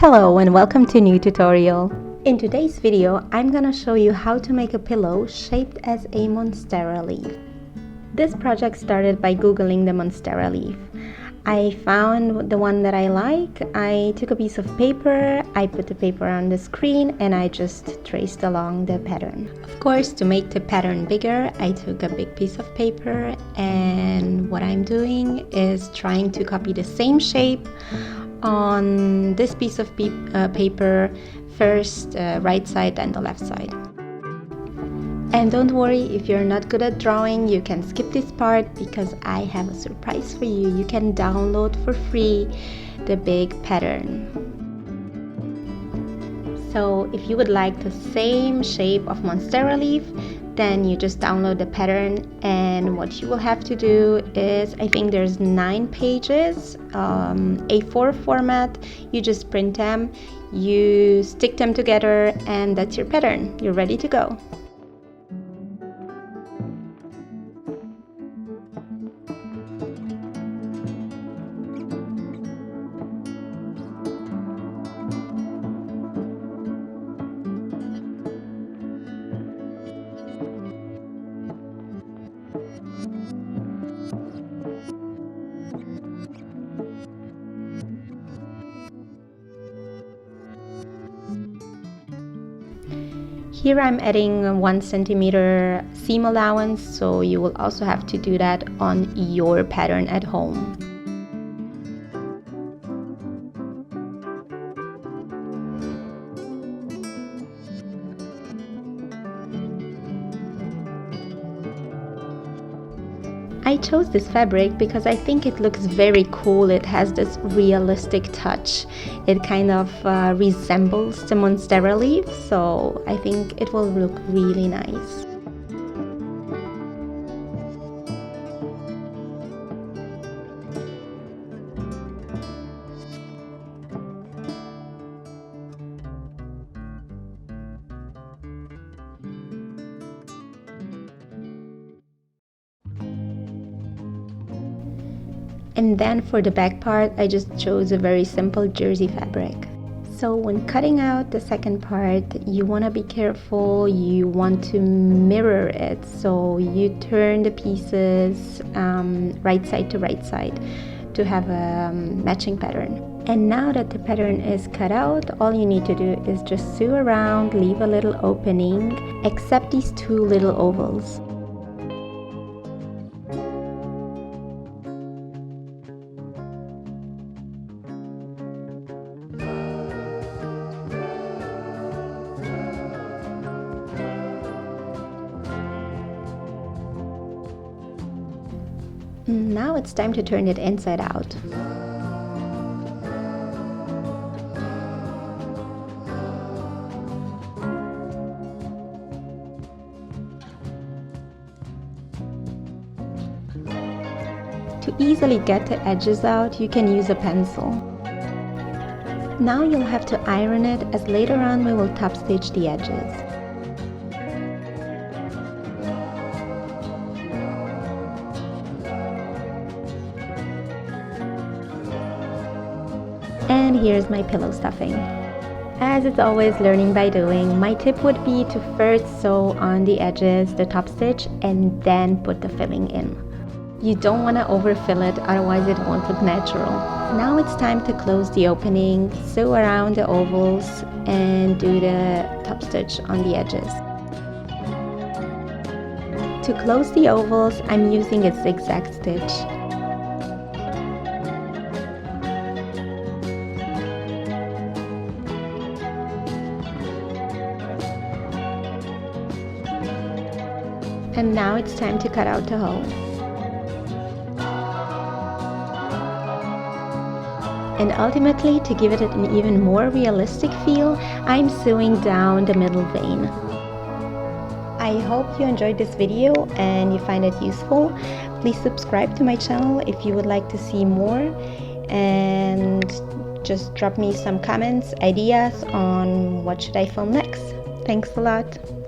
Hello and welcome to a new tutorial. In today's video, I'm gonna show you how to make a pillow shaped as a Monstera leaf. This project started by googling the Monstera leaf. I found the one that I like. I took a piece of paper, I put the paper on the screen, and I just traced along the pattern. Of course, to make the pattern bigger, I took a big piece of paper, and what I'm doing is trying to copy the same shape on this piece of paper, first right side and the left side. And don't worry, if you're not good at drawing, you can skip this part because I have a surprise for you. You can download for free the big pattern. So if you would like the same shape of Monstera leaf, then you just download the pattern, and what you will have to do is, I think there's 9 pages, A4 format. You just print them, you stick them together, and that's your pattern. You're ready to go. Here I'm adding a 1 centimeter seam allowance, so you will also have to do that on your pattern at home. I chose this fabric because I think it looks very cool. It has this realistic touch. It kind of resembles the Monstera leaf, so I think it will look really nice. And then for the back part, I just chose a very simple jersey fabric. So when cutting out the second part, you want to be careful. You want to mirror it, so you turn the pieces right side to right side to have a matching pattern. And now that the pattern is cut out, all you need to do is just sew around, leave a little opening, except these 2 little ovals. Now it's time to turn it inside out. To easily get the edges out, you can use a pencil. Now you'll have to iron it, as later on we will top stitch the edges. And here's my pillow stuffing. As it's always learning by doing, my tip would be to first sew on the edges, the top stitch, and then put the filling in. You don't want to overfill it, otherwise it won't look natural. Now it's time to close the opening, sew around the ovals, and do the top stitch on the edges. To close the ovals, I'm using a zigzag stitch. And now it's time to cut out the hole. And ultimately, to give it an even more realistic feel, I'm sewing down the middle vein. I hope you enjoyed this video and you find it useful. Please subscribe to my channel if you would like to see more, and just drop me some comments, ideas on what should I film next. Thanks a lot.